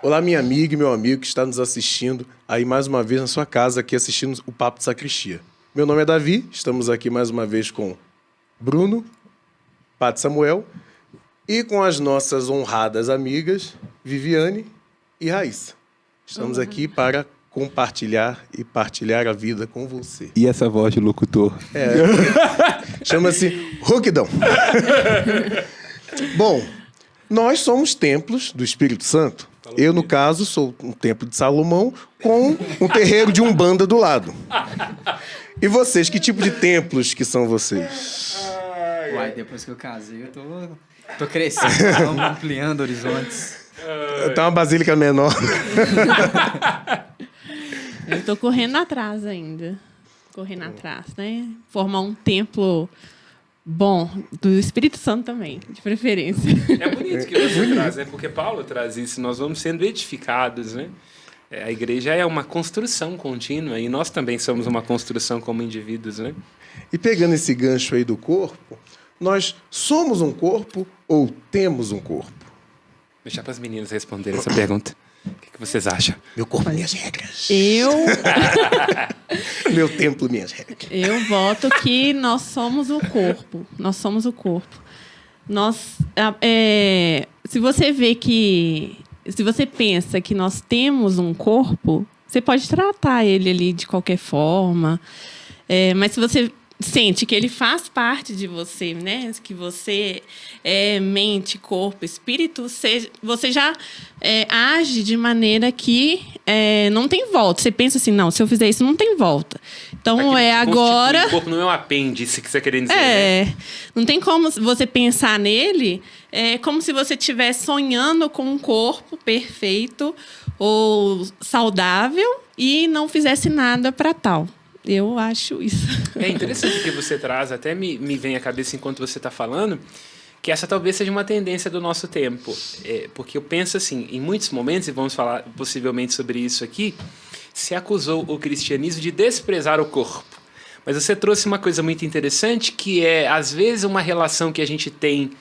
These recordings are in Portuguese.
Olá, minha amiga e meu amigo que está nos assistindo aí mais uma vez na sua casa, aqui assistindo o Papo de Sacristia. Meu nome é Davi, estamos aqui mais uma vez com Bruno, Padre Samuel e com as nossas honradas amigas Viviane e Raíssa. Estamos aqui para compartilhar e partilhar a vida com você. E essa voz de locutor? Chama-se Rouquidão. Bom, nós somos templos do Espírito Santo. Eu, no caso, sou um templo de Salomão com um terreiro de Umbanda do lado. E vocês, que tipo de templos que são vocês? Uai, depois que eu casei, eu tô crescendo, tô ampliando horizontes. Tá uma basílica menor. Eu tô correndo atrás ainda. Correndo atrás, né? Formar um templo bom, do Espírito Santo também, de preferência. É bonito que você traz, né? Porque Paulo traz isso, nós vamos sendo edificados, né? A igreja é uma construção contínua e nós também somos uma construção como indivíduos, né? E pegando esse gancho aí do corpo, nós somos um corpo ou temos um corpo? Deixar para as meninas responderem essa pergunta. O que vocês acham? Meu corpo, minhas regras. Meu templo, minhas regras. Eu voto que nós somos o corpo. Nós somos o corpo. Se você pensa que nós temos um corpo, você pode tratar ele ali de qualquer forma. Mas se você sente que ele faz parte de você, né? Que você é mente, corpo, espírito, você já age de maneira que não tem volta. Você pensa assim, não, se eu fizer isso, não tem volta. Então, agora... O corpo não é um apêndice que você quer dizer, né? Não tem como você pensar nele como se você estivesse sonhando com um corpo perfeito ou saudável e não fizesse nada para tal. Eu acho isso. É interessante o que você traz, até me vem à cabeça enquanto você está falando, que essa talvez seja uma tendência do nosso tempo. Porque eu penso assim, em muitos momentos, e vamos falar possivelmente sobre isso aqui, se acusou o cristianismo de desprezar o corpo. Mas você trouxe uma coisa muito interessante, que é, às vezes, uma relação que a gente tem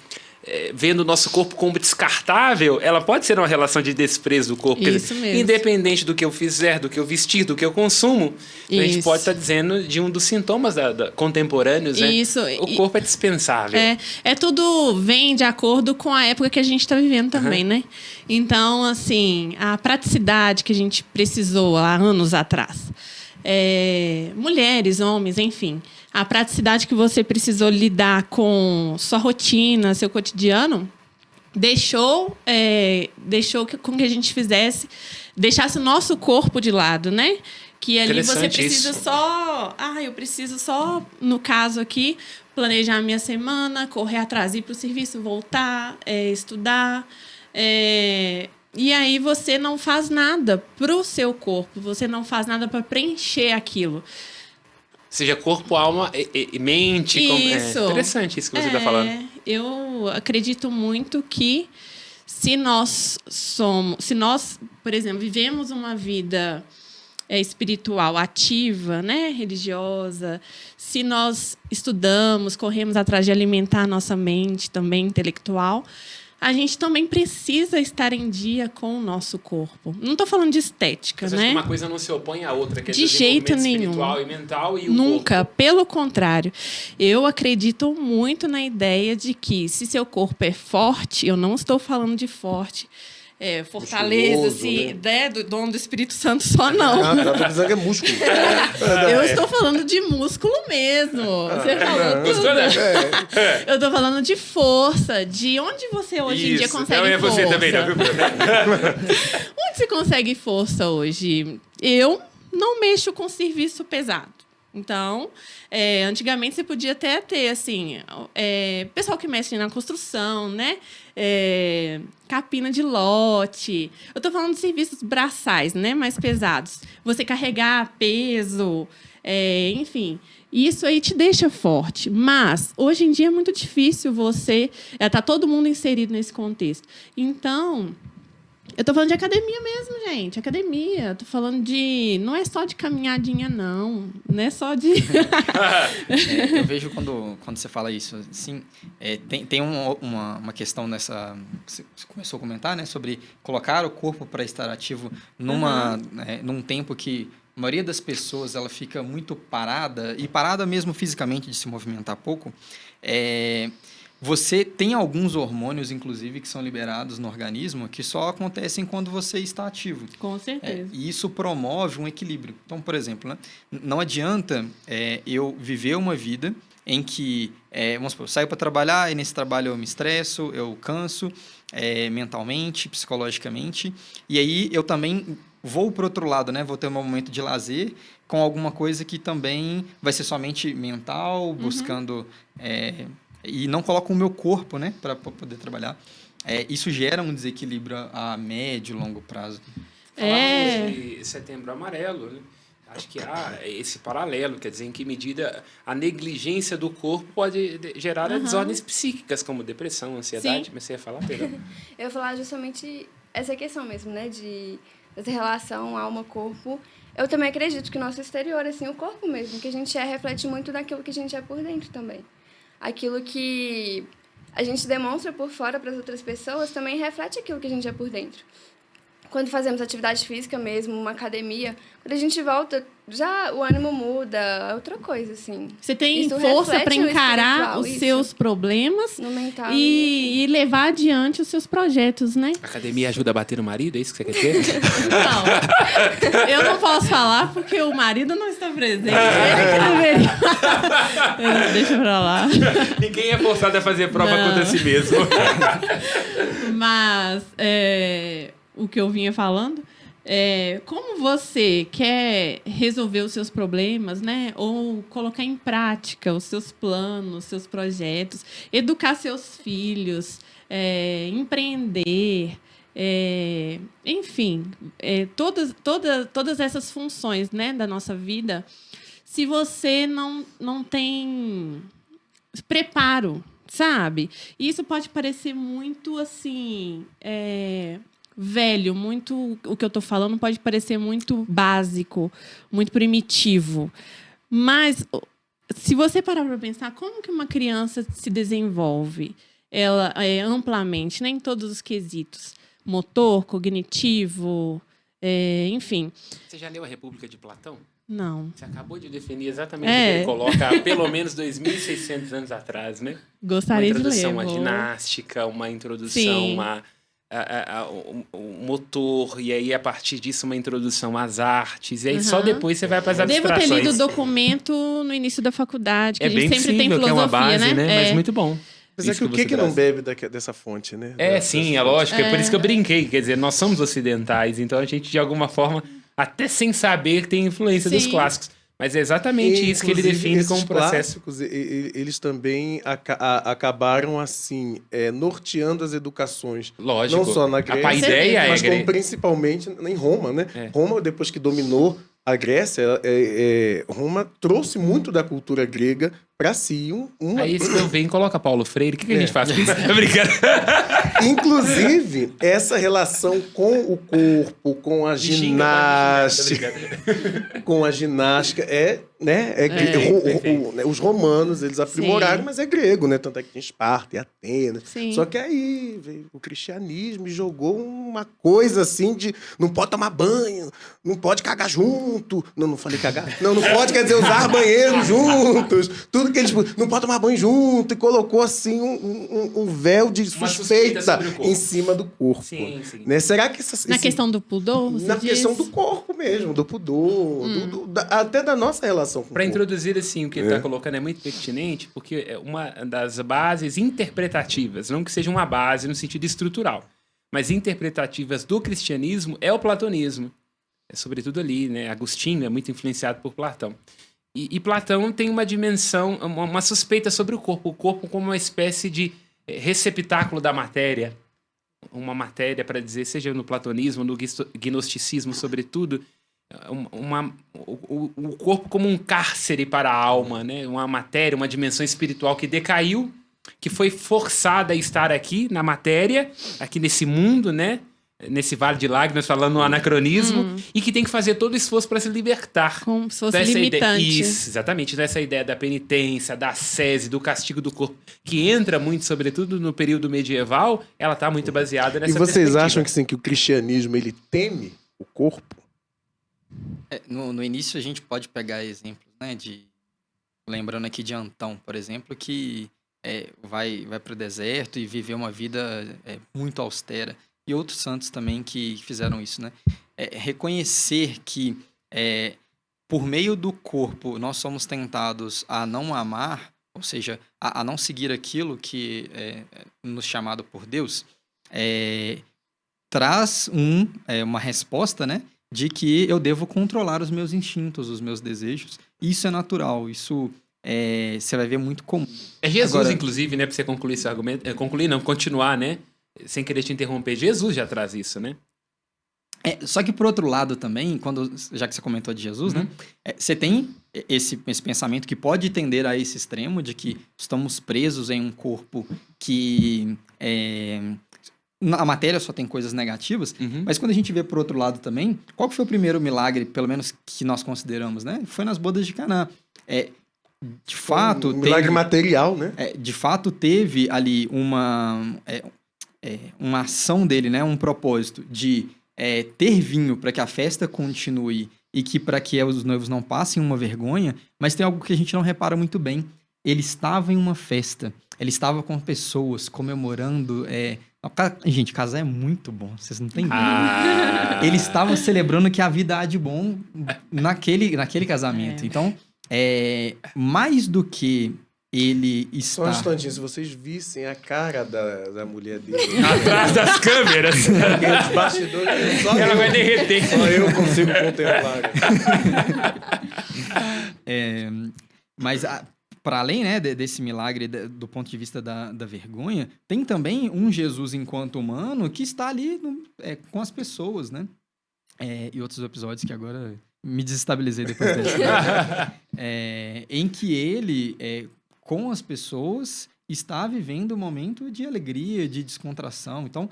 vendo o nosso corpo como descartável, ela pode ser uma relação de desprezo do corpo. Isso mesmo. Independente do que eu fizer, do que eu vestir, do que eu consumo, a gente pode estar dizendo de um dos sintomas contemporâneos, né? Isso. O corpo é dispensável. Tudo vem de acordo com a época que a gente está vivendo também, né? Então, assim, a praticidade que a gente precisou há anos atrás. Mulheres, homens, enfim, a praticidade que você precisou lidar com sua rotina, seu cotidiano, deixou com que a gente deixasse o nosso corpo de lado, né? Que ali você precisa isso. eu preciso só, no caso aqui, planejar a minha semana, correr atrás, ir para o serviço, voltar, estudar. E aí você não faz nada para o seu corpo, você não faz nada para preencher aquilo. Seja corpo, alma e mente. Isso. É interessante isso que você está falando. Eu acredito muito que se nós, por exemplo, vivemos uma vida espiritual ativa, né, religiosa, se nós estudamos, corremos atrás de alimentar a nossa mente também intelectual, a gente também precisa estar em dia com o nosso corpo. Não estou falando de estética, Mas né? acho que uma coisa não se opõe à outra, que é de jeito nenhum. Espiritual e mental e o Nunca, corpo. pelo contrário. Eu acredito muito na ideia de que se seu corpo é forte, eu não estou falando de forte, fortaleza, assim, né? Do dom do Espírito Santo só não. Estou pensando que é músculo. Eu estou falando de músculo mesmo. Você falou tudo. Gostou, né? Eu estou falando de força, de onde você hoje em dia consegue não, força. Você também, não, viu? Onde você consegue força hoje? Eu não mexo com serviço pesado. Então, antigamente você podia até ter, assim, pessoal que mexe na construção, né? Capina de lote. Eu estou falando de serviços braçais, né? Mais pesados. Você carregar peso, enfim. Isso aí te deixa forte. Mas, hoje em dia, é muito difícil você... Está todo mundo inserido nesse contexto. Então... Eu tô falando de academia mesmo, gente. Academia. Tô falando de... Não é só de caminhadinha, não. Não é só de... Eu vejo quando você fala isso, assim, tem uma questão nessa... Você começou a comentar, né? Sobre colocar o corpo para estar ativo num tempo que a maioria das pessoas ela fica muito parada, e parada mesmo fisicamente de se movimentar pouco. Você tem alguns hormônios, inclusive, que são liberados no organismo que só acontecem quando você está ativo. Com certeza. E isso promove um equilíbrio. Então, por exemplo, né, não adianta eu viver uma vida em que, vamos supor, eu saio para trabalhar e nesse trabalho eu me estresso, eu canso mentalmente, psicologicamente, e aí eu também vou para o outro lado, né? Vou ter um momento de lazer com alguma coisa que também vai ser somente mental, buscando... e não coloco o meu corpo, né, para poder trabalhar. Isso gera um desequilíbrio a médio e longo prazo. Falamos de Setembro Amarelo, né? Acho que há esse paralelo, quer dizer, em que medida a negligência do corpo pode gerar desordens psíquicas, como depressão, ansiedade. Sim. Mas você ia falar, Pedro? Eu ia falar justamente essa questão mesmo, né, dessa relação alma-corpo. Eu também acredito que o nosso exterior, assim, o corpo mesmo, que a gente reflete muito daquilo que a gente é por dentro também. Aquilo que a gente demonstra por fora para as outras pessoas também reflete aquilo que a gente é por dentro. Quando fazemos atividade física mesmo, uma academia, quando a gente volta, já o ânimo muda, é outra coisa, assim. Você tem Isso força reflete para no encarar espiritual, os isso. seus problemas No mental. e levar adiante os seus projetos, né? A academia ajuda a bater no marido, é isso que você quer dizer? Não, eu não posso falar porque o marido não está presente. Ele que deveria. Deixa pra lá. Ninguém é forçado a fazer prova Não. contra si mesmo. Mas o que eu vinha falando como você quer resolver os seus problemas, né? Ou colocar em prática os seus planos, seus projetos, educar seus filhos, empreender, enfim, todas essas funções, né, da nossa vida, se você não tem preparo, sabe? E isso pode parecer muito assim... velho, muito o que eu tô falando pode parecer muito básico, muito primitivo. Mas se você parar para pensar, como que uma criança se desenvolve? Ela amplamente, né, em todos os quesitos. Motor, cognitivo, enfim. Você já leu A República de Platão? Não. Você acabou de definir exatamente o que ele coloca há pelo menos 2.600 anos atrás, né? Gostaria de ler. Uma introdução à ginástica, uma introdução o motor, e aí a partir disso uma introdução às artes, e aí só depois você vai para as abstrações. Devo ter lido o documento no início da faculdade, que a gente sempre possível, tem filosofia, que é uma base, né? Mas muito bom. Mas é que o que não bebe dessa fonte, né? Sim, é lógico. É por isso que eu brinquei. Quer dizer, nós somos ocidentais, então a gente, de alguma forma, até sem saber, tem influência dos clássicos. Mas é exatamente isso que ele define como processo. Clássicos, eles também acabaram, assim, norteando as educações. Lógico. Não só na Grécia, a ideia mas como como principalmente em Roma, né? Roma, depois que dominou a Grécia, Roma trouxe muito da cultura grega para si. Aí esse meu vem coloca Paulo Freire. O que a gente faz com isso? Brincadeira. Inclusive, essa relação com o corpo, com a ginástica, com a ginástica os romanos, eles aprimoraram, mas é grego, né? Tanto é que tem Esparta e Atenas. Sim. Só que aí veio o cristianismo e jogou uma coisa assim de não pode tomar banho, não pode cagar junto. Não falei cagar. Não pode, quer dizer, usar banheiro juntos. Tudo que eles... Não pode tomar banho junto. E colocou assim um véu de suspeita em cima do corpo. Sim. Né? Será que Na questão do pudor, você na diz? questão do corpo mesmo, do pudor, até da nossa relação com o Para corpo. introduzir assim, o que ele está colocando é muito pertinente, porque é uma das bases interpretativas, não que seja uma base no sentido estrutural, mas interpretativas do cristianismo é o platonismo. É sobretudo ali, né? Agostinho é muito influenciado por Platão. E Platão tem uma dimensão, uma suspeita sobre o corpo como uma espécie de receptáculo da matéria. Uma matéria, para dizer, seja no platonismo, no gnosticismo, sobretudo, o corpo como um cárcere para a alma, né? Uma matéria, uma dimensão espiritual que decaiu, que foi forçada a estar aqui na matéria, aqui nesse mundo, né? nesse vale de lágrimas, falando no anacronismo, e que tem que fazer todo o esforço para se libertar. Como se fosse Dessa limitante. Isso, exatamente. Dessa ideia da penitência, da ascese, do castigo do corpo, que entra muito, sobretudo no período medieval, ela está muito baseada nessa E vocês perspectiva. acham que, sim, que o cristianismo ele teme o corpo? No início, a gente pode pegar exemplos, né? Lembrando aqui de Antão, por exemplo, que vai para o deserto e viver uma vida muito austera. E outros santos também que fizeram isso, né? Reconhecer que, por meio do corpo, nós somos tentados a não amar, ou seja, a não seguir aquilo que é nos chamado por Deus, traz uma resposta, né? De que eu devo controlar os meus instintos, os meus desejos. Isso é natural, isso você vai ver muito comum. É Jesus, Agora, inclusive, né? Para você concluir esse argumento. Concluir, não, continuar, né? Sem querer te interromper. Jesus já traz isso, né? Só que, por outro lado, também, já que você comentou de Jesus, né? Você tem esse pensamento que pode tender a esse extremo de que estamos presos em um corpo que... a matéria só tem coisas negativas, mas quando a gente vê por outro lado também, qual que foi o primeiro milagre, pelo menos que nós consideramos, né? Foi nas bodas de Caná. De fato... Um milagre material, né? De fato, teve ali uma ação dele, né? Um propósito de ter vinho para que a festa continue e que para que os noivos não passem uma vergonha, mas tem algo que a gente não repara muito bem. Ele estava em uma festa, ele estava com pessoas comemorando... Gente, casar é muito bom, vocês não têm ideia. Eles estavam celebrando que a vida há de bom naquele casamento. Então, mais do que ele está... Só um instantinho, se vocês vissem a cara da mulher dele... Atrás das câmeras. Os bastidores... Ela vai derreter. Só eu consigo contemplar. Mas... para além, né, desse milagre do ponto de vista da vergonha, tem também um Jesus enquanto humano que está ali com as pessoas, né? E outros episódios que agora me desestabilizei depois desse. Em que ele, com as pessoas, está vivendo um momento de alegria, de descontração. Então,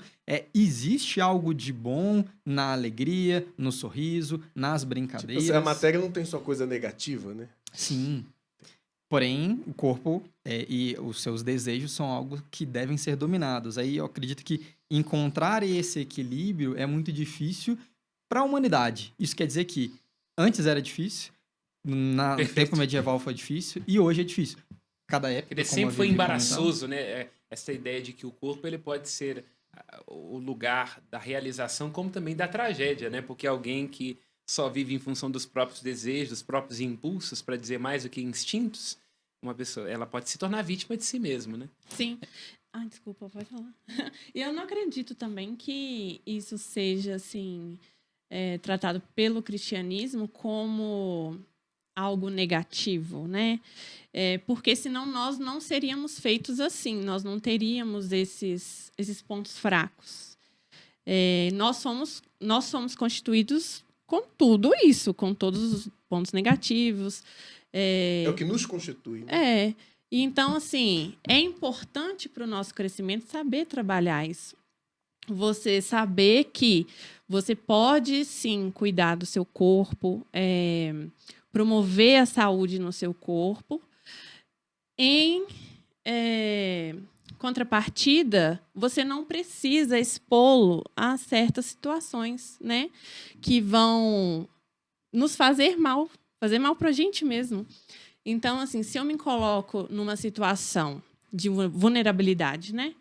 existe algo de bom na alegria, no sorriso, nas brincadeiras. Tipo, a matéria não tem só coisa negativa, né? Sim. Porém, o corpo e os seus desejos são algo que devem ser dominados. Aí eu acredito que encontrar esse equilíbrio é muito difícil para a humanidade. Isso quer dizer que antes era difícil, no tempo medieval foi difícil e hoje é difícil. Cada época... Ele sempre foi embaraçoso, né? Essa ideia de que o corpo ele pode ser o lugar da realização como também da tragédia, né? Porque alguém que só vive em função dos próprios desejos, dos próprios impulsos, para dizer mais do que instintos, uma pessoa, ela pode se tornar vítima de si mesma, né? Sim. Ai, desculpa, pode falar. E eu não acredito também que isso seja, assim, tratado pelo cristianismo como algo negativo, né? Porque senão nós não seríamos feitos assim, nós não teríamos esses pontos fracos. Nós somos constituídos com tudo isso, com todos os pontos negativos. É o que nos constitui. Né? E então, assim, é importante para o nosso crescimento saber trabalhar isso. Você saber que você pode, sim, cuidar do seu corpo, promover a saúde no seu corpo. Em contrapartida, você não precisa expô-lo a certas situações, né? Que vão nos fazer mal para a gente mesmo. Então, assim, se eu me coloco numa situação de vulnerabilidade, né?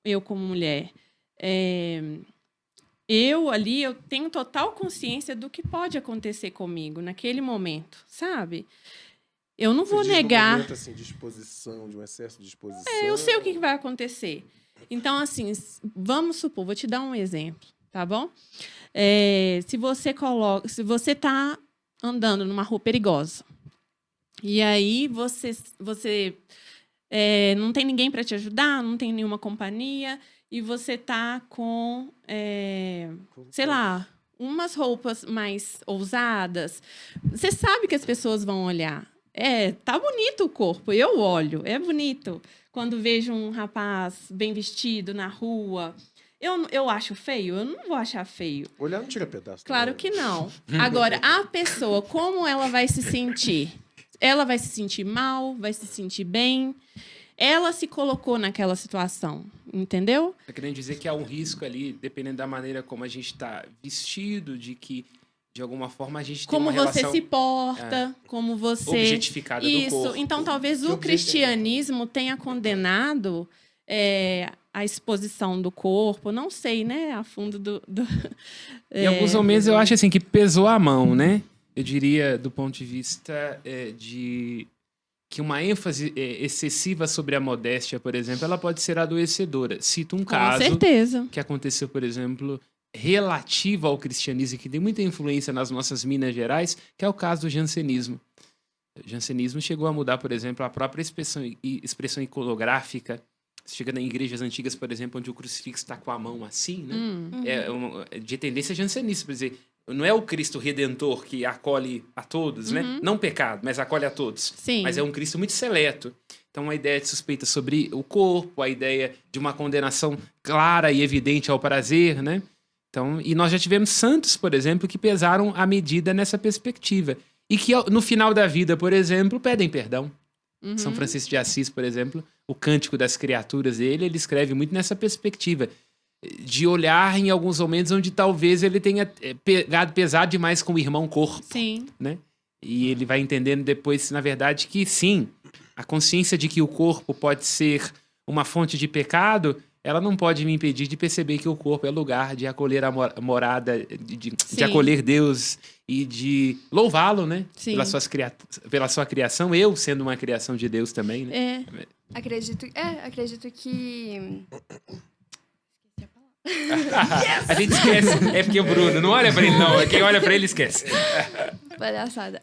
Eu como mulher, eu tenho total consciência do que pode acontecer comigo naquele momento, sabe? Eu não vou negar... Um momento, assim, de exposição, de um excesso de exposição. Eu sei o que vai acontecer. Então, assim, vamos supor, vou te dar um exemplo, tá bom? Se você está andando numa rua perigosa, e aí você não tem ninguém para te ajudar, não tem nenhuma companhia, e você tá com, sei lá, umas roupas mais ousadas. Você sabe que as pessoas vão olhar. Tá bonito o corpo, eu olho, é bonito. Quando vejo um rapaz bem vestido na rua, Eu acho feio? Eu não vou achar feio. Olhar não tira pedaço. Claro que não. Agora, a pessoa, como ela vai se sentir? Ela vai se sentir mal? Vai se sentir bem? Ela se colocou naquela situação, entendeu? Tá querendo dizer que há um risco ali, dependendo da maneira como a gente está vestido, de que, de alguma forma, a gente tem Como uma você relação se porta, como você... objetificada do Isso. corpo. Então, talvez o cristianismo tenha condenado a exposição do corpo. Não sei, né? A fundo Em alguns momentos eu acho assim que pesou a mão, né? Eu diria, do ponto de vista de que uma ênfase excessiva sobre a modéstia, por exemplo, ela pode ser adoecedora. Cito um Com caso certeza. que aconteceu, por exemplo, relativo ao cristianismo, que tem muita influência nas nossas Minas Gerais, que é o caso do jansenismo. O jansenismo chegou a mudar, por exemplo, a própria expressão iconográfica. Chega em igrejas antigas, por exemplo, onde o crucifixo está com a mão assim, né? De tendência jansenista, por dizer, não é o Cristo Redentor que acolhe a todos, né? Não pecado, mas acolhe a todos. Sim. Mas é um Cristo muito seleto. Então, a ideia de suspeita sobre o corpo, a ideia de uma condenação clara e evidente ao prazer, né? Então, e nós já tivemos santos, por exemplo, que pesaram a medida nessa perspectiva. E que, no final da vida, por exemplo, pedem perdão. São Francisco de Assis, por exemplo, o Cântico das Criaturas dele, ele escreve muito nessa perspectiva de olhar em alguns momentos onde talvez ele tenha pegado pesado demais com o irmão corpo. Sim. Né? E ele vai entendendo depois, na verdade, que sim, a consciência de que o corpo pode ser uma fonte de pecado, ela não pode me impedir de perceber que o corpo é lugar de acolher a morada, de acolher Deus e de louvá-lo, né? Sim. Pela sua criação, eu sendo uma criação de Deus também, né? Acredito que... A gente esquece. É porque o Bruno não olha pra ele, não. Quem olha pra ele esquece. Palhaçada.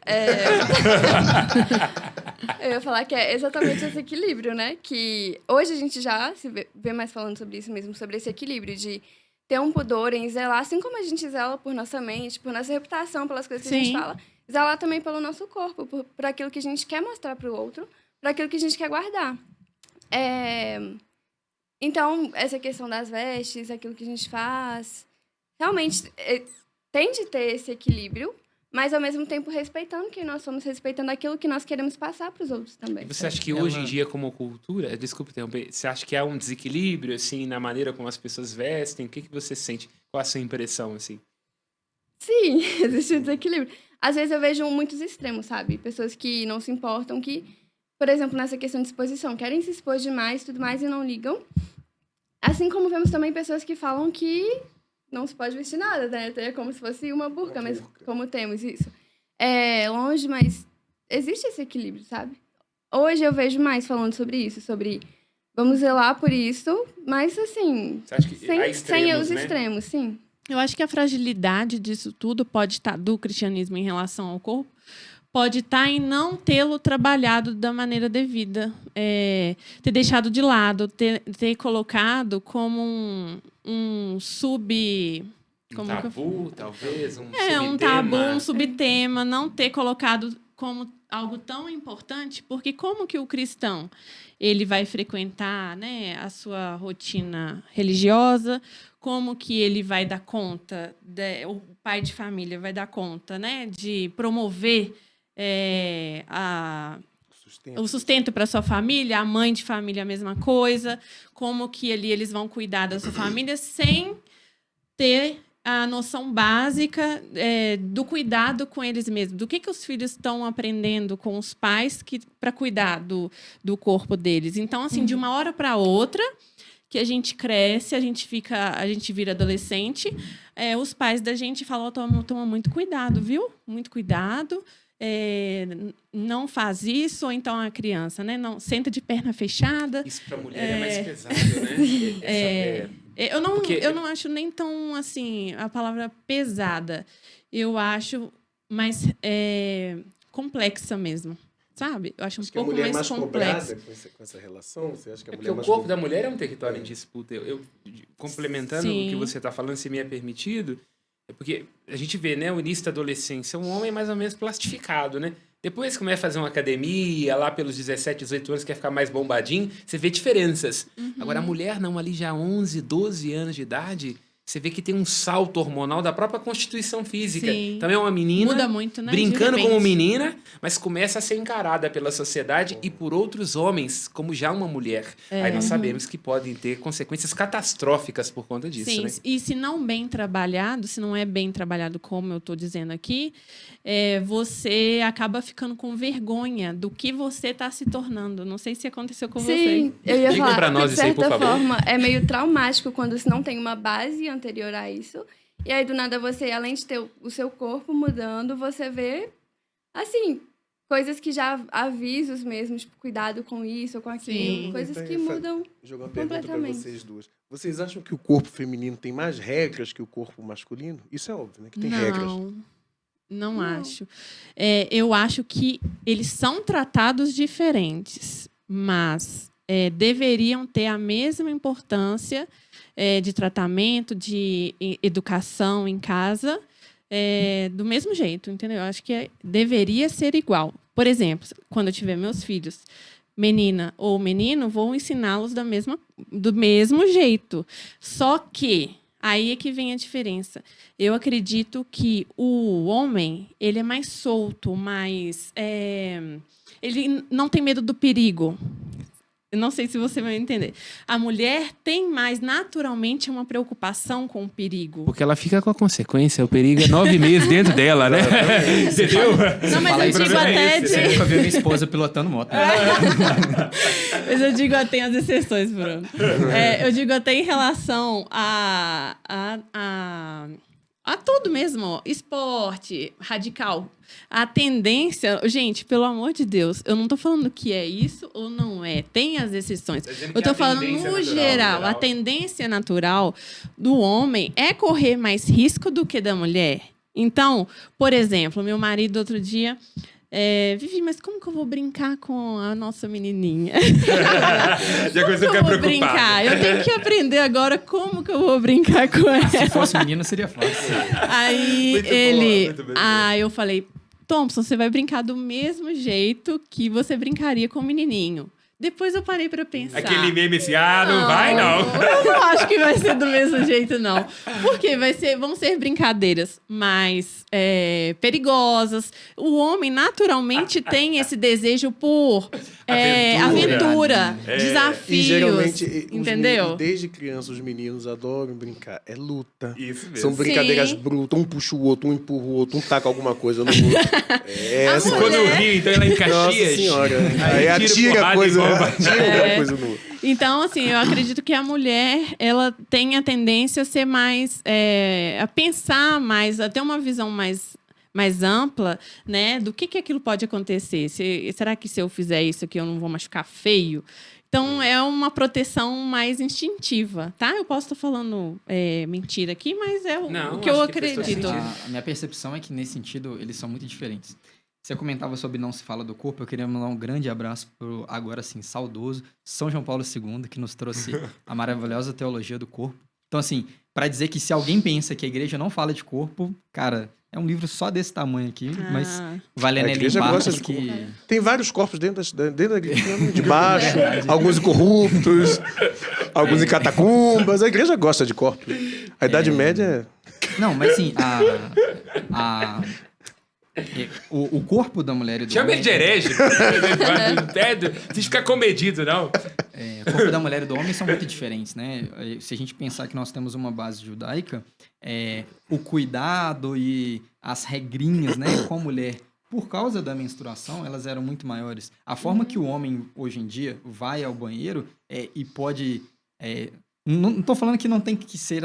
Eu ia falar que é exatamente esse equilíbrio, né? Que hoje a gente já se vê mais falando sobre isso mesmo, sobre esse equilíbrio de ter um pudor em zelar, assim como a gente zela por nossa mente, por nossa reputação, pelas coisas que a gente fala, zelar também pelo nosso corpo, por aquilo que a gente quer mostrar pro outro, por aquilo que a gente quer guardar. Então, essa questão das vestes, aquilo que a gente faz, realmente tem de ter esse equilíbrio, mas ao mesmo tempo respeitando quem nós somos, respeitando aquilo que nós queremos passar para os outros também. E você acha que hoje em dia, como cultura, desculpa interromper, você acha que há um desequilíbrio, assim, na maneira como as pessoas vestem? O que você sente? Qual a sua impressão, assim? Sim, existe um desequilíbrio. Às vezes eu vejo muitos extremos, sabe? Pessoas que não se importam, que, por exemplo, nessa questão de exposição, querem se expor demais, tudo mais, e não ligam. Assim como vemos também pessoas que falam que não se pode vestir nada, né? É como se fosse uma burca, mas como temos isso. É longe, mas existe esse equilíbrio, sabe? Hoje eu vejo mais falando sobre isso, sobre vamos zelar por isso, mas assim, você acha que sem os extremos, sim. Eu acho que a fragilidade disso tudo pode estar, do cristianismo em relação ao corpo, pode estar em não tê-lo trabalhado da maneira devida. Ter deixado de lado, ter colocado como um sub... Como tabu, talvez, um um tabu, um subtema, não ter colocado como algo tão importante, porque como que o cristão ele vai frequentar, né, a sua rotina religiosa, como que ele vai dar conta, o pai de família vai dar conta, né, de promover o sustento para sua família, a mãe de família a mesma coisa, como que ali eles vão cuidar da sua família sem ter a noção básica do cuidado com eles mesmos, do que os filhos estão aprendendo com os pais para cuidar do corpo deles. Então, assim, de uma hora para outra, que a gente cresce, a gente vira adolescente, os pais da gente falam, toma muito cuidado, viu? Muito cuidado. Não faz isso, ou então a criança, né? Não, senta de perna fechada. Isso para a mulher é mais pesado, né? Eu não acho nem tão, assim, a palavra pesada. Eu acho mais complexa mesmo, sabe? Eu acho um pouco mais complexa. Com essa relação? Você acha que a mulher porque o corpo da mulher é um território em disputa. Complementando o que você está falando, se me é permitido, Porque a gente vê, né, o início da adolescência, um homem mais ou menos plastificado, né? Depois que começa a fazer uma academia, lá pelos 17, 18 anos, quer ficar mais bombadinho, você vê diferenças. Agora, a mulher, não, ali já 11, 12 anos de idade, você vê que tem um salto hormonal da própria constituição física. Sim. Então, é uma menina Muda muito, né? brincando De como repente. menina, mas começa a ser encarada pela sociedade e por outros homens, como já uma mulher. Aí nós sabemos que podem ter consequências catastróficas por conta disso, Sim, né? e se não bem trabalhado, se não é bem trabalhado como eu estou dizendo aqui, você acaba ficando com vergonha do que você está se tornando. Não sei se aconteceu com Sim, você. eu ia Diga falar pra que, nós de isso aí, por certa favor. forma, é meio traumático quando você não tem uma base anterior a isso. E aí, do nada, você, além de ter o seu corpo mudando, você vê, assim, coisas que já avisos mesmo, tipo, cuidado com isso ou com aquilo. Sim. Coisas que Então, mudam. Jogar uma pergunta para completamente. vocês duas. Vocês acham que o corpo feminino tem mais regras que o corpo masculino? Isso é óbvio, né? Que tem regras. Não acho. Eu acho que eles são tratados diferentes, mas deveriam ter a mesma importância de tratamento, de educação em casa, do mesmo jeito, entendeu? Eu acho que deveria ser igual. Por exemplo, quando eu tiver meus filhos, menina ou menino, vou ensiná-los do mesmo jeito. Só que aí é que vem a diferença. Eu acredito que o homem, ele é mais solto, mais... ele não tem medo do perigo. Eu não sei se você vai entender. A mulher tem mais, naturalmente, uma preocupação com o perigo. Porque ela fica com a consequência, o perigo é 9 meses dentro dela, né? Entendeu? Não, mas eu digo até Você de... nunca viu minha esposa pilotando moto. né? Mas eu digo até as exceções, Bruno. Eu digo até em relação a tudo mesmo, esporte, radical. A tendência, gente, pelo amor de Deus, eu não estou falando que é isso ou não é. Tem as exceções. Eu estou falando no geral. A tendência natural do homem é correr mais risco do que da mulher. Então, por exemplo, meu marido outro dia... Vivi, mas como que eu vou brincar com a nossa menininha? Já Como que eu vou brincar? Eu tenho que aprender agora como que eu vou brincar com ela. Se fosse menino, seria fácil. Aí Muito ele... boa, muito bem. Eu falei, Thompson, você vai brincar do mesmo jeito que você brincaria com o menininho. Depois eu parei pra pensar. Aquele meme assim, não vai não. Eu não acho que vai ser do mesmo jeito, não. Porque vão ser brincadeiras mais perigosas. O homem, naturalmente, tem esse desejo por aventura, desafios. E geralmente, entendeu? desde criança, os meninos adoram brincar. É luta. Isso mesmo. São brincadeiras Sim. brutas. Um puxa o outro, um empurra o outro, um taca alguma coisa no outro. Essa mulher- Quando eu vi, então ela em Caxias. Nossa senhora. Aí atira porrada e coisa, bomba. atira alguma coisa no... Então, assim, eu acredito que a mulher, ela tem a tendência a ser mais... a pensar mais, a ter uma visão mais ampla, né? Do que aquilo pode acontecer. Será que se eu fizer isso aqui eu não vou machucar feio? Então, é uma proteção mais instintiva, tá? Eu posso estar falando mentira aqui, mas é Não, o que eu acho que faz todo acredito. sentido. A minha percepção é que, nesse sentido, eles são muito diferentes. Você comentava sobre Não Se Fala do Corpo, eu queria mandar um grande abraço pro, agora sim, saudoso São João Paulo II, que nos trouxe a maravilhosa teologia do corpo. Então, assim, para dizer que se alguém pensa que a igreja não fala de corpo, cara, é um livro só desse tamanho aqui, mas vale a A Nelly igreja gosta Barros de que... Tem vários corpos dentro da igreja, de baixo, alguns incorruptos, alguns em catacumbas. A igreja gosta de corpos. A Idade Média Não, mas assim, o corpo da mulher e do Chama homem... ele de herege. Não precisa ficar comedido, não. O corpo da mulher e do homem são muito diferentes, né? Se a gente pensar que nós temos uma base judaica, o cuidado e as regrinhas, né, com a mulher, por causa da menstruação, elas eram muito maiores. A forma que o homem, hoje em dia, vai ao banheiro e pode... não estou falando que não tem que ser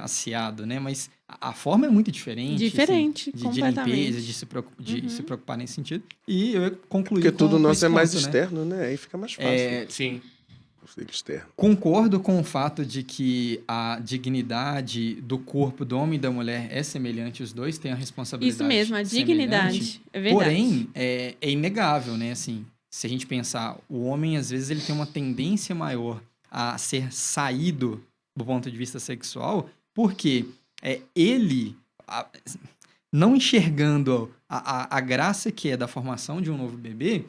asseado, né? Mas a forma é muito diferente. Diferente, assim, de completamente. limpeza, de se preocupar nesse sentido. E eu concluí porque com tudo nosso esse é mais ponto, né? externo, né? Aí fica mais fácil. Sim. O ser externo. Concordo com o fato de que a dignidade do corpo do homem e da mulher é semelhante, os dois têm a responsabilidade Isso mesmo, a dignidade. semelhante. É verdade. Porém, é inegável, né? Assim, se a gente pensar, o homem, às vezes, ele tem uma tendência maior a ser saído do ponto de vista sexual, porque ele, não enxergando a graça que é da formação de um novo bebê,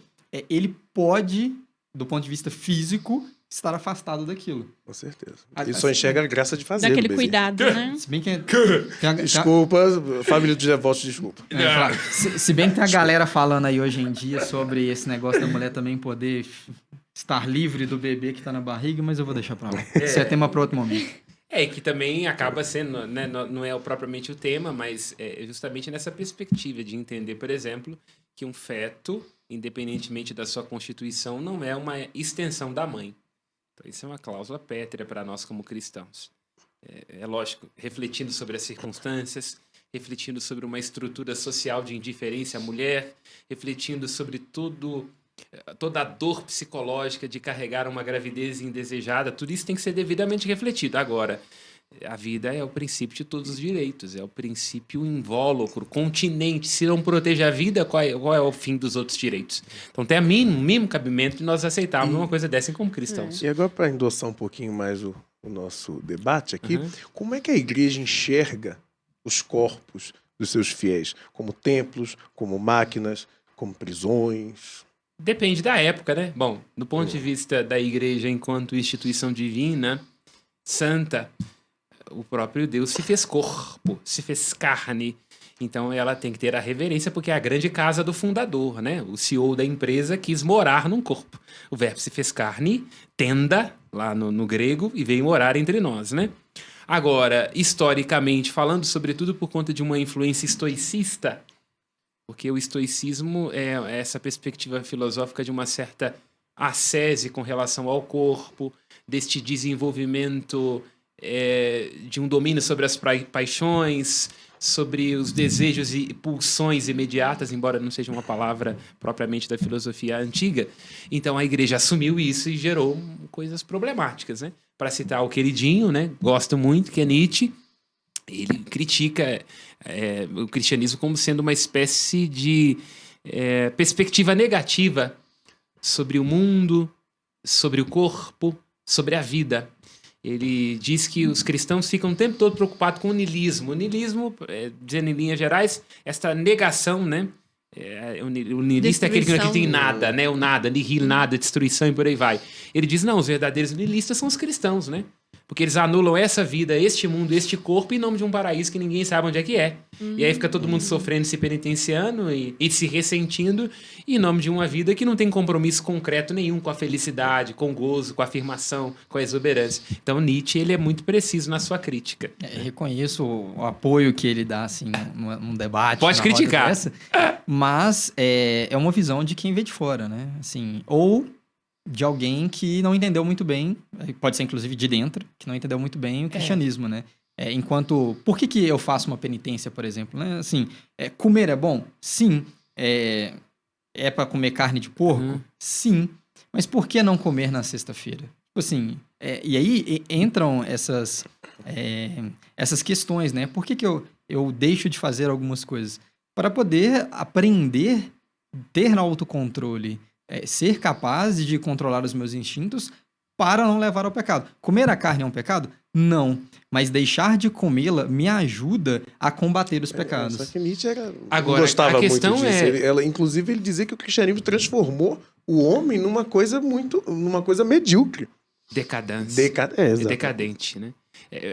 ele pode, do ponto de vista físico, estar afastado daquilo. Com certeza. Ah, Ele só enxerga a graça de fazer. Daquele do bebê. cuidado, né? Se bem que Desculpa, família dos devotos, desculpa. se bem que tem a galera falando aí hoje em dia sobre esse negócio da mulher também poder estar livre do bebê que tá na barriga, mas eu vou deixar pra lá. Isso é tema para outro momento. Que também acaba sendo, né, não é propriamente o tema, mas é justamente nessa perspectiva de entender, por exemplo, que um feto, independentemente da sua constituição, não é uma extensão da mãe. Então, isso é uma cláusula pétrea para nós como cristãos. É lógico, refletindo sobre as circunstâncias, refletindo sobre uma estrutura social de indiferença à mulher, refletindo sobre toda a dor psicológica de carregar uma gravidez indesejada, tudo isso tem que ser devidamente refletido. Agora, a vida é o princípio de todos os direitos, é o princípio invólucro, continente. Se não protege a vida, qual é o fim dos outros direitos? Então tem o mínimo cabimento de nós aceitarmos uma coisa dessa como cristãos. E agora, para endossar um pouquinho mais o nosso debate aqui, como é que a igreja enxerga os corpos dos seus fiéis? Como templos, como máquinas, como prisões? Depende da época, né? Bom, do ponto de vista da igreja enquanto instituição divina, santa, o próprio Deus se fez corpo, se fez carne. Então ela tem que ter a reverência porque é a grande casa do fundador, né? O CEO da empresa quis morar num corpo. O verbo se fez carne, tenda, lá no grego, e veio morar entre nós, né? Agora, historicamente falando, sobretudo por conta de uma influência estoicista, porque o estoicismo é essa perspectiva filosófica de uma certa ascese com relação ao corpo, deste desenvolvimento de um domínio sobre as paixões, sobre os desejos e pulsões imediatas, embora não seja uma palavra propriamente da filosofia antiga. Então a igreja assumiu isso e gerou coisas problemáticas, né? Para citar o queridinho, né? Gosto muito, que é Nietzsche. Ele critica o cristianismo como sendo uma espécie de perspectiva negativa sobre o mundo, sobre o corpo, sobre a vida. Ele diz que os cristãos ficam o tempo todo preocupados com o niilismo. O niilismo, dizendo em linhas gerais, esta negação, né? O niilista é aquele que não acredita em nada, né? O nada, nihil, nada, destruição e por aí vai. Ele diz, não, os verdadeiros niilistas são os cristãos, né? Porque eles anulam essa vida, este mundo, este corpo em nome de um paraíso que ninguém sabe onde é que é. E aí fica todo mundo sofrendo, se penitenciando e se ressentindo em nome de uma vida que não tem compromisso concreto nenhum com a felicidade, com o gozo, com a afirmação, com a exuberância. Então Nietzsche ele é muito preciso na sua crítica. Reconheço o apoio que ele dá assim, num debate. Pode criticar. Dessa, mas é uma visão de quem vê de fora, né? Assim, ou de alguém que não entendeu muito bem, pode ser inclusive de dentro, que não entendeu muito bem o cristianismo, né? Por que eu faço uma penitência, por exemplo? Né? Assim, comer é bom? Sim. É para comer carne de porco? Sim. Mas por que não comer na sexta-feira? Tipo assim, e aí entram essas questões, né? Por que eu deixo de fazer algumas coisas? Para poder aprender, ter autocontrole, ser capaz de controlar os meus instintos para não levar ao pecado. Comer a carne é um pecado? Não. Mas deixar de comê-la me ajuda a combater os pecados. Só que Nietzsche Agora, gostava a questão muito disso. Inclusive, ele dizia que o cristianismo transformou o homem numa coisa medíocre. Decadente, né?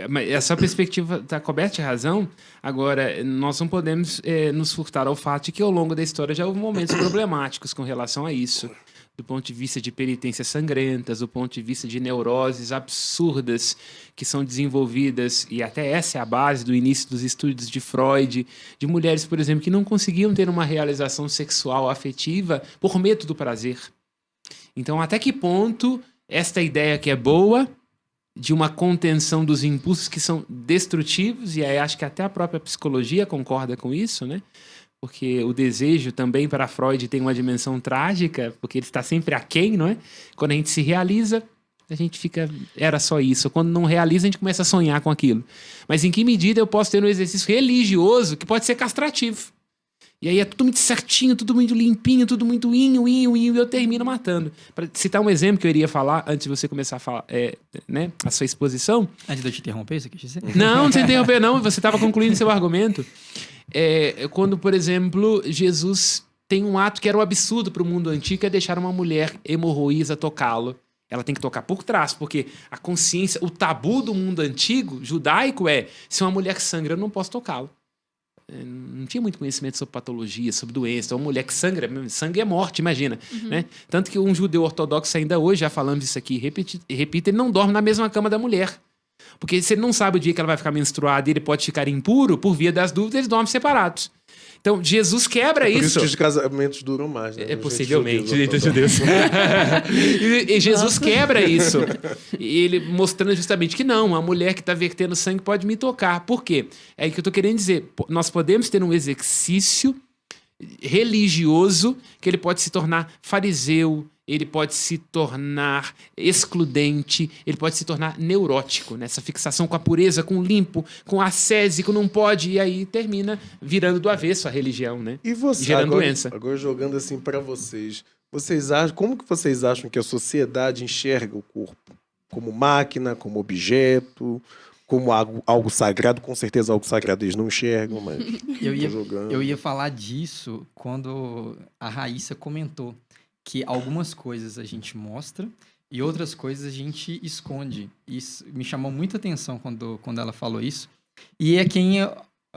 Mas essa perspectiva está coberta de razão. Agora, nós não podemos nos furtar ao fato de que ao longo da história já houve momentos problemáticos com relação a isso. Do ponto de vista de penitências sangrentas, do ponto de vista de neuroses absurdas que são desenvolvidas, e até essa é a base do início dos estudos de Freud, de mulheres, por exemplo, que não conseguiam ter uma realização sexual afetiva por medo do prazer. Então, até que ponto esta ideia que é boa, de uma contenção dos impulsos que são destrutivos, e aí acho que até a própria psicologia concorda com isso, né? Porque o desejo também para Freud tem uma dimensão trágica, porque ele está sempre aquém, não é? Quando a gente se realiza, a gente fica, era só isso. Quando não realiza, a gente começa a sonhar com aquilo. Mas em que medida eu posso ter um exercício religioso que pode ser castrativo? E aí é tudo muito certinho, tudo muito limpinho, tudo muito inho, e eu termino matando. Para citar um exemplo que eu iria falar antes de você começar a falar, né, a sua exposição. Antes de eu te interromper, você quis dizer? Não você interrompeu, não. Você estava concluindo seu argumento. Quando, por exemplo, Jesus tem um ato que era um absurdo para o mundo antigo, que é deixar uma mulher hemorroísa tocá-lo. Ela tem que tocar por trás, porque a consciência, o tabu do mundo antigo, judaico, se uma mulher sangra, eu não posso tocá-la. Não tinha muito conhecimento sobre patologia, sobre doença. Uma mulher que sangra, sangue é morte, imagina. Né? Tanto que um judeu ortodoxo ainda hoje, já falamos isso aqui, repita, ele não dorme na mesma cama da mulher. Porque se ele não sabe o dia que ela vai ficar menstruada e ele pode ficar impuro, por via das dúvidas, eles dormem separados. Então, Jesus quebra Por isso. que os casamentos duram mais, né? Possivelmente, entre judeus. E Jesus quebra isso. E ele mostrando justamente que não, a mulher que está vertendo sangue pode me tocar. Por quê? É aí que eu estou querendo dizer. Nós podemos ter um exercício religioso que ele pode se tornar fariseu, ele pode se tornar excludente, ele pode se tornar neurótico, nessa fixação com a pureza, com o limpo, com o ascésico, não pode, e aí termina virando do avesso a religião, né? E você, gerando agora, doença. Agora jogando assim para vocês acham, como que vocês acham que a sociedade enxerga o corpo? Como máquina, como objeto, como algo sagrado? Com certeza algo sagrado eles não enxergam, mas Eu ia falar disso quando a Raíssa comentou que algumas coisas a gente mostra e outras coisas a gente esconde. Isso me chamou muita atenção quando ela falou isso. E quem,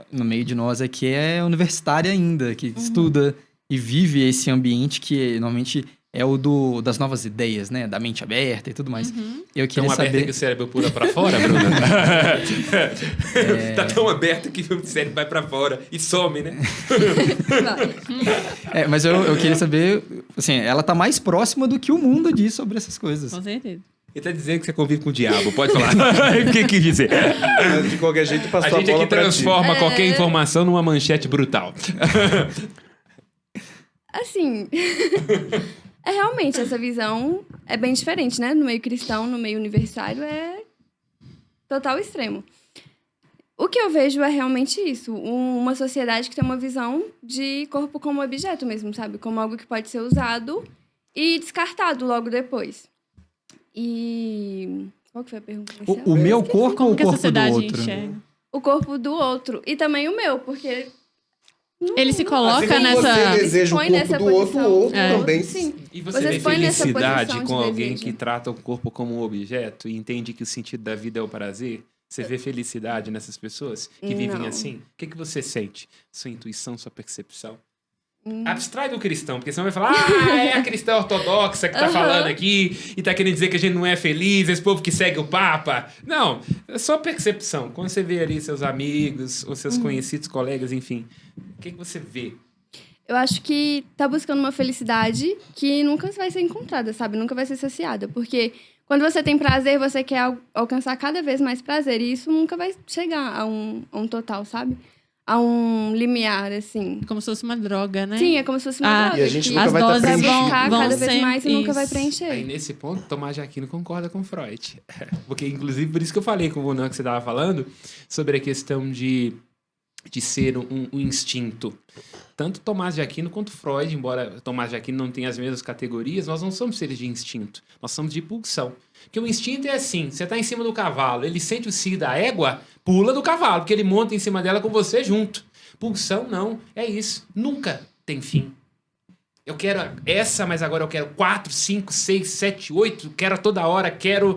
no meio de nós aqui, é universitária ainda, que estuda e vive esse ambiente que normalmente é o das novas ideias, né? Da mente aberta e tudo mais. Eu queria Tão aberta saber... que o cérebro pula pra fora, Bruna? Tá tão aberto que o cérebro vai pra fora e some, né? Mas eu queria saber, assim, ela tá mais próxima do que o mundo diz sobre essas coisas. Com certeza. Ele tá dizendo que você convive com o diabo, pode falar. O que quis dizer? de qualquer jeito A passou a gente bola aqui pra ti. transforma qualquer informação numa manchete brutal. Assim, realmente essa visão é bem diferente, né? No meio cristão, no meio universitário, é total extremo. O que eu vejo é realmente isso, uma sociedade que tem uma visão de corpo como objeto mesmo, sabe? Como algo que pode ser usado e descartado logo depois. E... qual que foi a pergunta inicial? O meu corpo ou Como o que a corpo do sociedade outro? enxerga? O corpo do outro. E também o meu, porque... Ele se Assim coloca como nessa... você deseja o põe corpo nessa do outro, o posição. outro É. também. Sim. E você Vocês vê põem nessa felicidade posição de com alguém desejo. que trata o corpo como um objeto e entende que o sentido da vida é o prazer? Você vê felicidade nessas pessoas que vivem Não. assim? O que você sente? Sua intuição, sua percepção? Abstrai do cristão, porque senão vai falar é a cristã ortodoxa que tá falando aqui e tá querendo dizer que a gente não é feliz, esse povo que segue o Papa. Não, é só percepção. Quando você vê ali seus amigos ou seus conhecidos, colegas, enfim, o que você vê? Eu acho que tá buscando uma felicidade que nunca vai ser encontrada, sabe? Nunca vai ser saciada. Porque quando você tem prazer, você quer alcançar cada vez mais prazer. E isso nunca vai chegar a um total, sabe? A um limiar, assim. Como se fosse uma droga, né? Sim, é como se fosse uma droga. E a gente que nunca as vai estar doses vai preenchido. buscar vão cada vez sempre- mais e nunca vai isso. preencher. Aí, nesse ponto, Tomás de Aquino concorda com Freud. Porque, inclusive, por isso que eu falei com o Bonan que você estava falando, sobre a questão de ser um instinto. Tanto Tomás de Aquino quanto Freud, embora Tomás de Aquino não tenha as mesmas categorias, nós não somos seres de instinto, nós somos de pulsão. Porque o instinto é assim, você está em cima do cavalo, ele sente o cio da égua, pula do cavalo, porque ele monta em cima dela com você junto. Pulsão não, é isso, nunca tem fim. Eu quero essa, mas agora eu quero 4, 5, 6, 7, 8, quero a toda hora, quero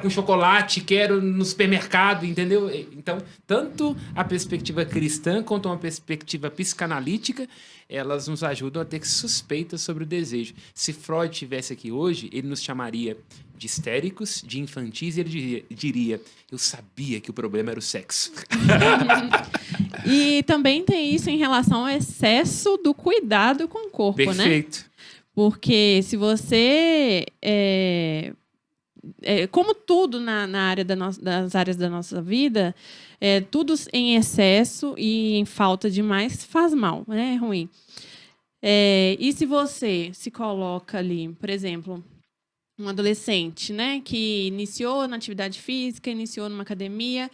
com chocolate, quero no supermercado, entendeu? Então, tanto a perspectiva cristã quanto uma perspectiva psicanalítica, elas nos ajudam a ter suspeitas sobre o desejo. Se Freud estivesse aqui hoje, ele nos chamaria de histéricos, de infantis, e ele diria, eu sabia que o problema era o sexo. E também tem isso em relação ao excesso do cuidado com o corpo, né? Perfeito. Porque se você... como tudo na área das áreas da nossa vida, tudo em excesso e em falta de mais faz mal, né? É ruim. E se você se coloca ali, por exemplo, um adolescente, né? Que iniciou na atividade física, iniciou numa academia,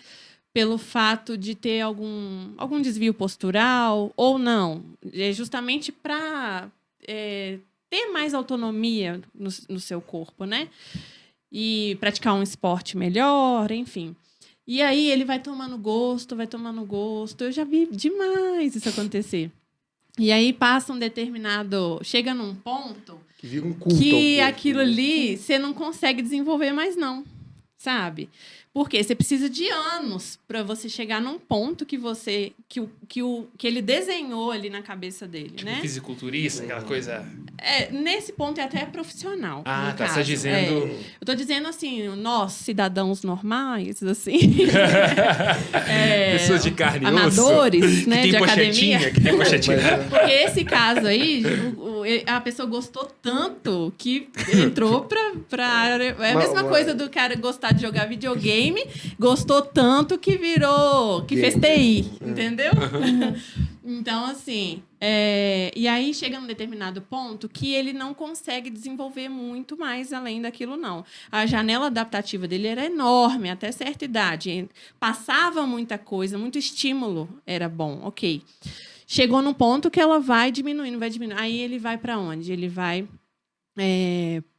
pelo fato de ter algum desvio postural ou não. É justamente para ter mais autonomia no seu corpo, né? E praticar um esporte melhor, enfim. E aí ele vai tomando gosto, vai tomando gosto. Eu já vi demais isso acontecer. E aí passa um determinado... Chega num ponto Que vira um culto. que ao corpo, aquilo né? ali você não consegue desenvolver mais, não. Sabe? Porque você precisa de anos para você chegar num ponto que ele desenhou ali na cabeça dele, Tipo, né? fisiculturista, aquela coisa... Nesse ponto é até profissional. Ah, no tá. caso. Você tá dizendo... Eu tô dizendo assim, nós, cidadãos normais, assim. Pessoas de carne e osso. Amadores, né? Que De tem academia. pochetinha, que tem pochetinha. Porque esse caso aí, a pessoa gostou tanto que entrou pra área. É a mesma coisa do cara gostar de jogar videogame, gostou tanto que fez TI, entendeu? Então, assim, e aí chega num determinado ponto que ele não consegue desenvolver muito mais além daquilo, não. A janela adaptativa dele era enorme, até certa idade. Para muita coisa, muito estímulo era bom, ok. Chegou num ponto que ela vai diminuindo. Aí ele vai para onde? Ele vai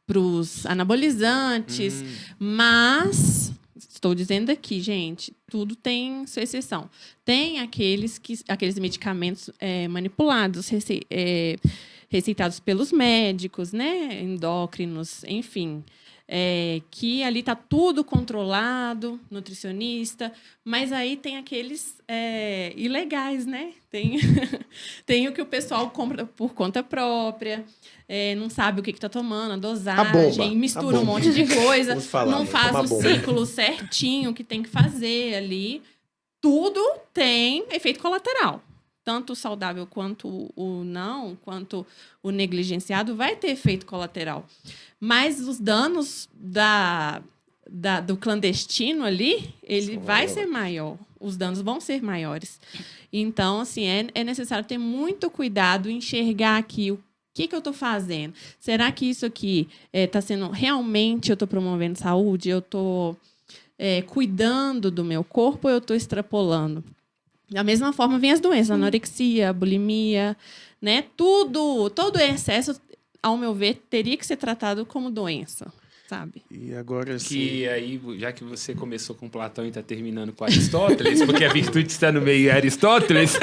para os anabolizantes, mas... Estou dizendo aqui, gente, tudo tem sua exceção. Tem aqueles medicamentos manipulados, receitados pelos médicos, né? Endócrinos, enfim. Que ali está tudo controlado, nutricionista, mas aí tem aqueles ilegais, né? Tem o que o pessoal compra por conta própria, não sabe o que está tomando, a dosagem, mistura um monte de coisa, não faz o ciclo certinho que tem que fazer ali. Tudo tem efeito colateral. Tanto o saudável quanto o não, quanto o negligenciado, vai ter efeito colateral. Mas os danos do clandestino ali, ele vai ser maior. Os danos vão ser maiores. Então, assim, é necessário ter muito cuidado, enxergar aqui o que eu estou fazendo. Será que isso aqui está sendo... Realmente eu estou promovendo saúde? Eu estou cuidando do meu corpo ou eu estou extrapolando? Da mesma forma, vem as doenças, a anorexia, a bulimia, né? Todo excesso, ao meu ver, teria que ser tratado como doença, sabe? E agora sim. Que aí, já que você começou com Platão e está terminando com Aristóteles, porque a virtude está no meio de Aristóteles,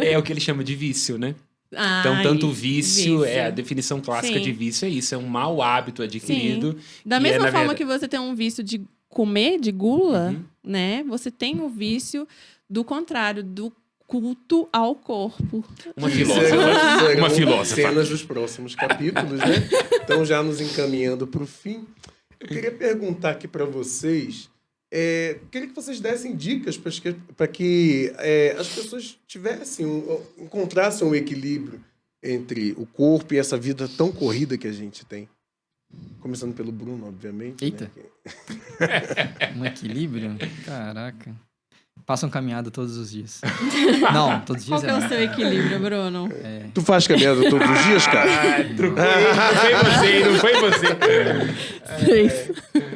é o que ele chama de vício, né? Então, tanto o vício, a definição clássica de vício é isso, é um mau hábito adquirido. Sim. Da mesma forma que você tem um vício de comer, de gula, né? Você tem o vício do contrário, do culto ao corpo. Uma filósofa. Uma filósofa. Cenas dos próximos capítulos, né? Então, já nos encaminhando para o fim, eu queria perguntar aqui para vocês, queria que vocês dessem dicas para que as pessoas encontrassem um equilíbrio entre o corpo e essa vida tão corrida que a gente tem. Começando pelo Bruno, obviamente. Eita. Né? Um equilíbrio? Caraca. Façam caminhada todos os dias. Não, todos os dias Qual que é o seu equilíbrio, Bruno? Tu faz caminhada todos os dias, cara? Não foi você.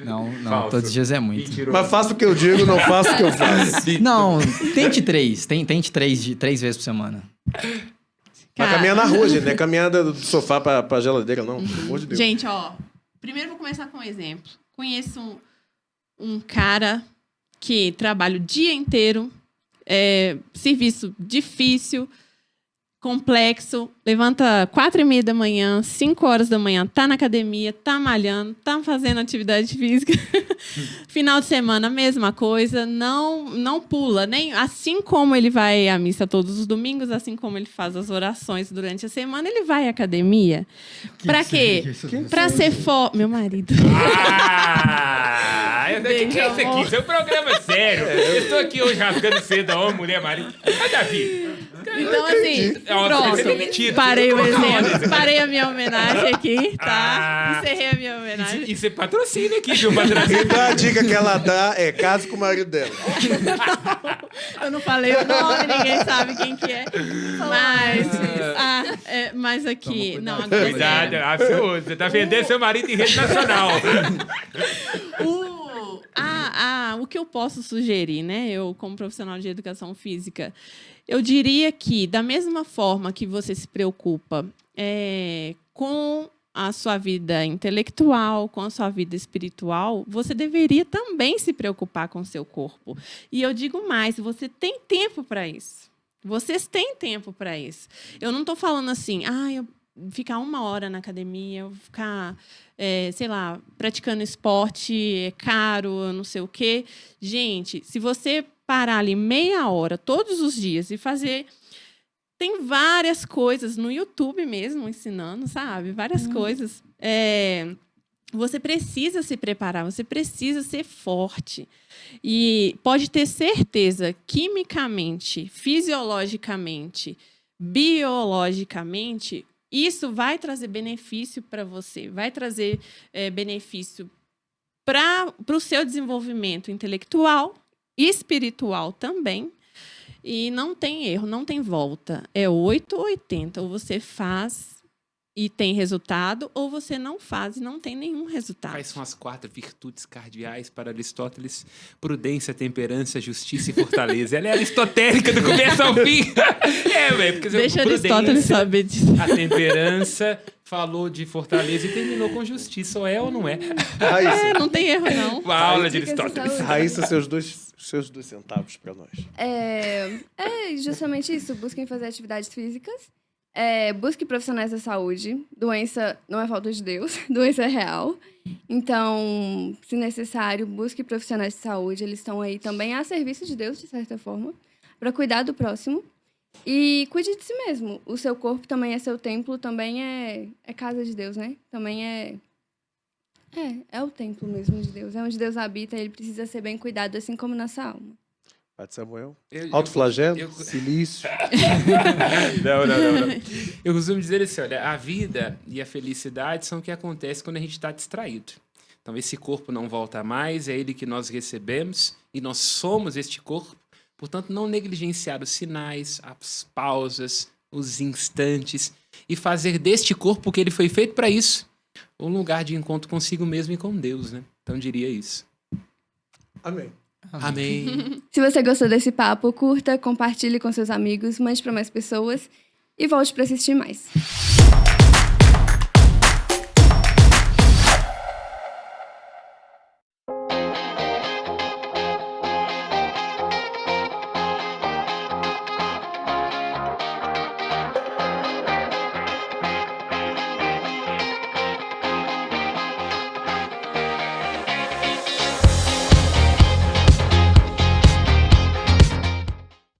Não, Falso. todos os dias é muito. Mentiroso. Mas faço o que eu digo, não faço o que eu faço. Não, tente três vezes por semana. Mas caminhar na rua, gente, não é caminhada do sofá pra geladeira, não. Pelo amor de Deus. Gente, primeiro vou começar com um exemplo. Conheço um cara que trabalha o dia inteiro, serviço difícil, complexo, levanta 4h30 da manhã, 5 horas da manhã, tá na academia, tá malhando, tá fazendo atividade física. Final de semana, mesma coisa, não pula, nem assim como ele vai à missa todos os domingos, assim como ele faz as orações durante a semana, ele vai à academia. Pra quê? Pra ser forte. Meu marido. O que é isso aqui? Isso é um programa sério. Eu estou aqui hoje rasgando seda, homem, mulher, marido. Mas, Davi... Então, assim, pronto. Parei o exemplo. Parei a minha homenagem aqui, tá? Encerrei a minha homenagem. Isso é patrocínio aqui, viu? Patrocínio. Então a dica que ela dá é case com o marido dela. Eu não falei o nome, ninguém sabe quem que é. Mas aqui... Não, agora Cuidado, você tá vendendo seu marido em rede nacional. o que eu posso sugerir, né? Eu, como profissional de educação física, eu diria que, da mesma forma que você se preocupa com a sua vida intelectual, com a sua vida espiritual, você deveria também se preocupar com o seu corpo. E eu digo mais, você tem tempo para isso. Vocês têm tempo para isso. Eu não estou falando assim, eu ficar 1 hora na academia, eu ficar, sei lá, praticando esporte, é caro, não sei o quê. Gente, se você parar ali meia hora todos os dias e fazer... Tem várias coisas no YouTube mesmo ensinando, sabe? Várias coisas. Você precisa se preparar, você precisa ser forte. E pode ter certeza, quimicamente, fisiologicamente, biologicamente, isso vai trazer benefício para você, vai trazer benefício para o seu desenvolvimento intelectual e espiritual também. E não tem erro, não tem volta. É 8 ou 80. Ou você faz e tem resultado, ou você não faz e não tem nenhum resultado. Quais são as 4 virtudes cardeais para Aristóteles? Prudência, temperança, justiça e fortaleza. Ela é aristotélica do começo ao fim. Velho. Porque deixa Aristóteles saber disso. A temperança falou de fortaleza e terminou com justiça. Ou é ou não é? Raíssa, Não tem erro, não. Uma aula de Aristóteles. Raíssa, seus 2 centavos para nós. É justamente isso. Busquem fazer atividades físicas. Busque profissionais da saúde. Doença não é falta de Deus. Doença é real. Então, se necessário, busque profissionais de saúde. Eles estão aí também a serviço de Deus, de certa forma, para cuidar do próximo. E cuide de si mesmo. O seu corpo também é seu templo, também é casa de Deus, né? Também é o templo mesmo de Deus. É onde Deus habita, ele precisa ser bem cuidado, assim como nossa alma. Padre Samuel? Alto flagelo? Silício? Não. Eu costumo dizer assim, olha, a vida e a felicidade são o que acontece quando a gente está distraído. Então, esse corpo não volta mais, é ele que nós recebemos e nós somos este corpo. Portanto, não negligenciar os sinais, as pausas, os instantes e fazer deste corpo, que ele foi feito para isso, um lugar de encontro consigo mesmo e com Deus, né? Então, diria isso. Amém. Amém. Se você gostou desse papo, curta, compartilhe com seus amigos, mande para mais pessoas e volte para assistir mais.